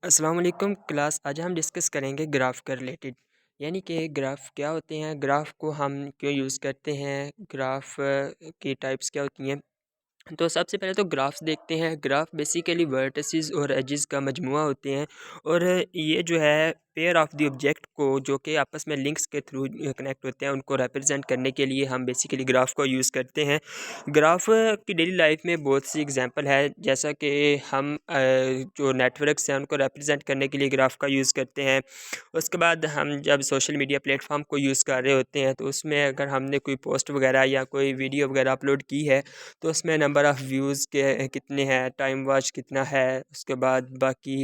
अस्सलाम वालेकुम क्लास। आज हम डिस्कस करेंगे ग्राफ के रिलेटेड, यानी कि ग्राफ क्या होते हैं, ग्राफ को हम क्यों यूज़ करते हैं, ग्राफ की टाइप्स क्या होती हैं। तो सबसे पहले तो ग्राफ्स देखते हैं। ग्राफ बेसिकली वर्टिसेस और एजेस का मजमुआ होते हैं, और ये जो है पेयर ऑफ द ऑब्जेक्ट को जो कि आपस में लिंक्स के थ्रू कनेक्ट होते हैं, उनको रिप्रेजेंट करने के लिए हम बेसिकली ग्राफ को यूज़ करते हैं। ग्राफ की डेली लाइफ में बहुत सी एग्जांपल है, जैसा कि हम जो नेटवर्क्स हैं उनको रिप्रेजेंट करने के लिए ग्राफ का यूज़ करते हैं। उसके बाद हम जब सोशल मीडिया प्लेटफॉर्म को यूज़ कर रहे होते हैं, तो उसमें अगर हमने कोई पोस्ट वगैरह या कोई वीडियो वगैरह अपलोड की है, तो उसमें नंबर ऑफ़ व्यूज़ के कितने हैं, टाइम वॉच कितना है, उसके बाद बाकी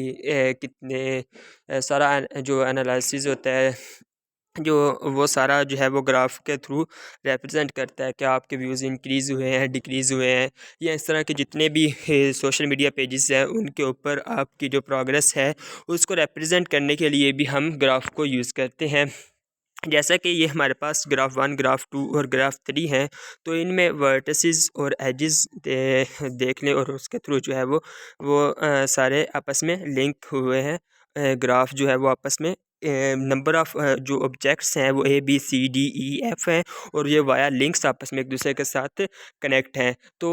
कितने सारा जो एनालिसिस होता है, जो वो सारा जो है वो ग्राफ के थ्रू रिप्रेजेंट करता है कि आपके व्यूज़ इंक्रीज़ हुए हैं, डिक्रीज़ हुए हैं, या इस तरह के जितने भी सोशल मीडिया पेजेस हैं उनके ऊपर आपकी जो प्रोग्रेस है उसको रिप्रेजेंट करने के लिए भी हम ग्राफ को यूज़ करते हैं। जैसा कि ये हमारे पास ग्राफ 1, ग्राफ 2 और ग्राफ 3 हैं, तो इनमें वर्टिसेस और एजेस देख लें, और उसके थ्रू जो है वो सारे आपस में लिंक हुए हैं। ग्राफ जो है वो आपस में नंबर ऑफ़ जो ऑब्जेक्ट्स हैं वो A B C D E F हैं, और ये वाया लिंक्स आपस में एक दूसरे के साथ कनेक्ट हैं। तो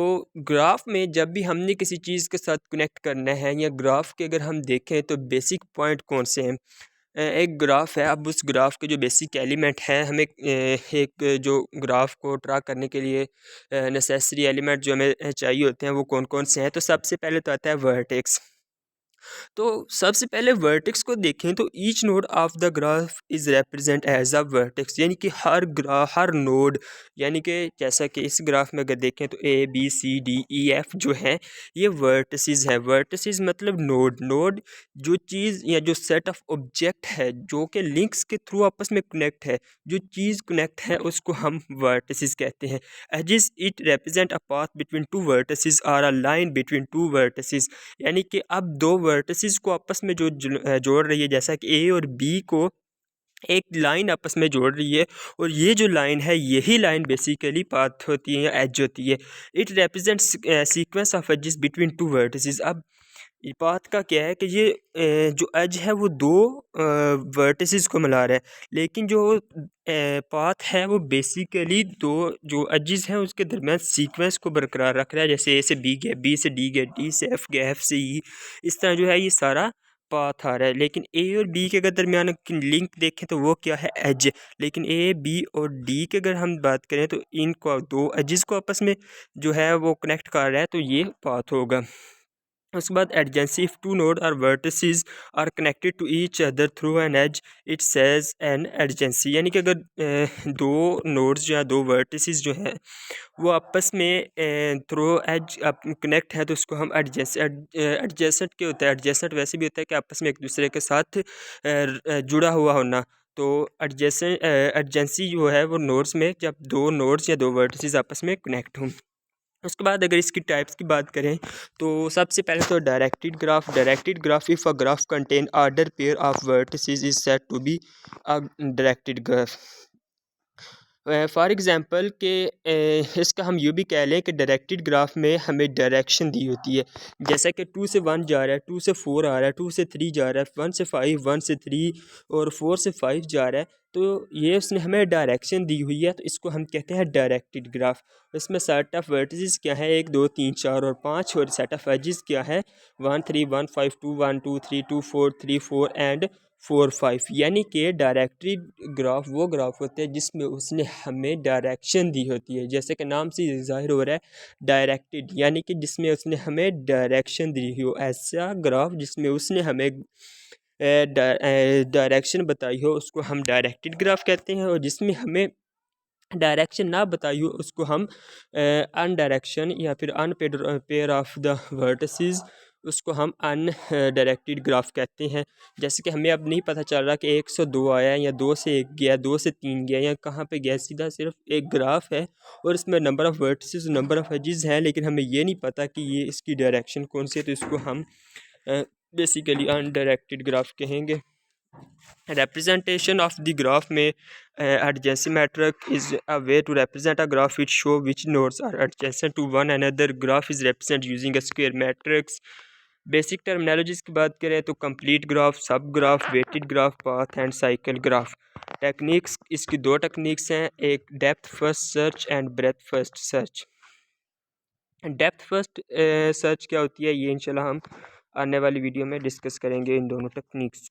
ग्राफ में जब भी हमने किसी चीज़ के साथ कनेक्ट करना है, या ग्राफ के अगर हम देखें तो बेसिक पॉइंट कौन से हैं। एक ग्राफ है, अब उस ग्राफ के जो बेसिक एलिमेंट हैं, हमें एक जो ग्राफ को ड्रा करने के लिए नेसेसरी एलिमेंट जो हमें चाहिए होते हैं वो कौन कौन से हैं। तो सबसे पहले तो आता है वर्टेक्स। तो सबसे पहले वर्टेक्स को देखें तो each node of the graph is represent as a vertex, यानी कि हर नोड, यानी कि जैसा कि इस ग्राफ में अगर देखें तो A B C D E F जो है ये वर्टिसेस है। वर्टिसेस मतलब नोड जो चीज़ या जो सेट ऑफ ऑब्जेक्ट है जो कि लिंक्स के थ्रू आपस में कनेक्ट है, जो चीज़ कनेक्ट है उसको हम वर्टिसेस कहते हैं। Edges it represent a path between two vertices और a line between two vertices, यानी कि अब दो वर्टिसेस को आपस में जो जोड़ रही है, जैसा कि ए और बी को एक लाइन आपस में जोड़ रही है, और ये जो लाइन है यही लाइन बेसिकली पाथ होती है या एज होती है। It represents sequence of edges between two vertices. अब ये पाथ का क्या है कि ये जो एज है वो दो वर्टिसेस को मिला रहा है, लेकिन जो पाथ है वो बेसिकली दो जो एजेस हैं उसके दरमियान सीक्वेंस को बरकरार रख रहा है। जैसे ए से बी गया, बी से डी गया, डी से एफ गया, एफ से ई, इस तरह जो है ये सारा पाथ आ रहा है। लेकिन ए और बी के अगर दरमियान लिंक देखें तो वो क्या है, एज। लेकिन ए बी और डी के अगर हम बात करें तो इनको दो एजेस को आपस में जो है वो कनेक्ट कर रहा है, तो ये पाथ होगा। उसके बाद adjacency, if two node or vertices are connected to each other through an edge it says an adjacency, यानी कि अगर दो नोड्स या दो वर्टिसेस जो हैं वो आपस में थ्रू एज कनेक्ट है, तो उसको हम एडजेसेंट के होता है। एडजेसेंट वैसे भी होता है कि आपस में एक दूसरे के साथ जुड़ा हुआ होना। तो एडजेंसी जो है वो नोड्स में, जब दो नोड्स या दो वर्टिसेस आपस में कनेक्ट हों। उसके बाद अगर इसकी टाइप्स की बात करें तो सबसे पहले तो directed graph. Directed graph, if a graph contain order pair of vertices is said to be a directed graph. For example के इसका हम यूँ भी कह लें कि डायरेक्टेड ग्राफ में हमें डायरेक्शन दी होती है। जैसा कि 2 से 1 जा रहा है, 2 से 4 आ रहा है, 2 से 3 जा रहा है, 1 से 5, 1 से 3 और 4 से 5 जा रहा है। तो ये उसने हमें डायरेक्शन दी हुई है, तो इसको हम कहते हैं डायरेक्टेड ग्राफ। इसमें सेट ऑफ वर्टिसेस क्या है, 1 2 3 4 और 5, और सेट ऑफ एजेस क्या है, 1 3 1 5 2 1 2 3 2 4 3 4 एंड 4 5। यानी कि डायरेक्टेड ग्राफ वो ग्राफ होते हैं जिसमें उसने हमें डायरेक्शन दी होती है। जैसे कि नाम से ज़ाहिर हो रहा है डायरेक्टेड, यानी कि जिसमें उसने हमें डायरेक्शन दी हो। ऐसा ग्राफ जिसमें उसने हमें डायरेक्शन बताई हो उसको हम डायरेक्टेड ग्राफ कहते हैं, और जिसमें हमें डायरेक्शन ना बताई हो उसको हम अनडायरेक्शन या फिर unpaired pair of the vertices, उसको हम अन डायरेक्टेड ग्राफ कहते हैं। जैसे कि हमें अब नहीं पता चल रहा कि 1 से 2 आया, या 2 से 1 गया, 2 से 3 गया, या कहाँ पे गया। सीधा सिर्फ एक ग्राफ है और इसमें number of vertices, number of edges हैं, लेकिन हमें ये नहीं पता कि ये इसकी डायरेक्शन कौन सी है, तो इसको हम बेसिकली अनडायरेक्टेड ग्राफ कहेंगे। Representation of the graph में adjacency metric is a way to represent a graph which show which nodes are adjacent to one another. Graph is represented using a square matrix. Basic terminologies की बात करें तो complete graph, sub graph, weighted graph, path and cycle graph. Techniques इसकी दो techniques हैं, एक depth first search and breadth first search. Depth first search क्या होती है, ये इंशाल्लाह हम आने वाली वीडियो में डिस्कस करेंगे इन दोनों टेक्निक्स।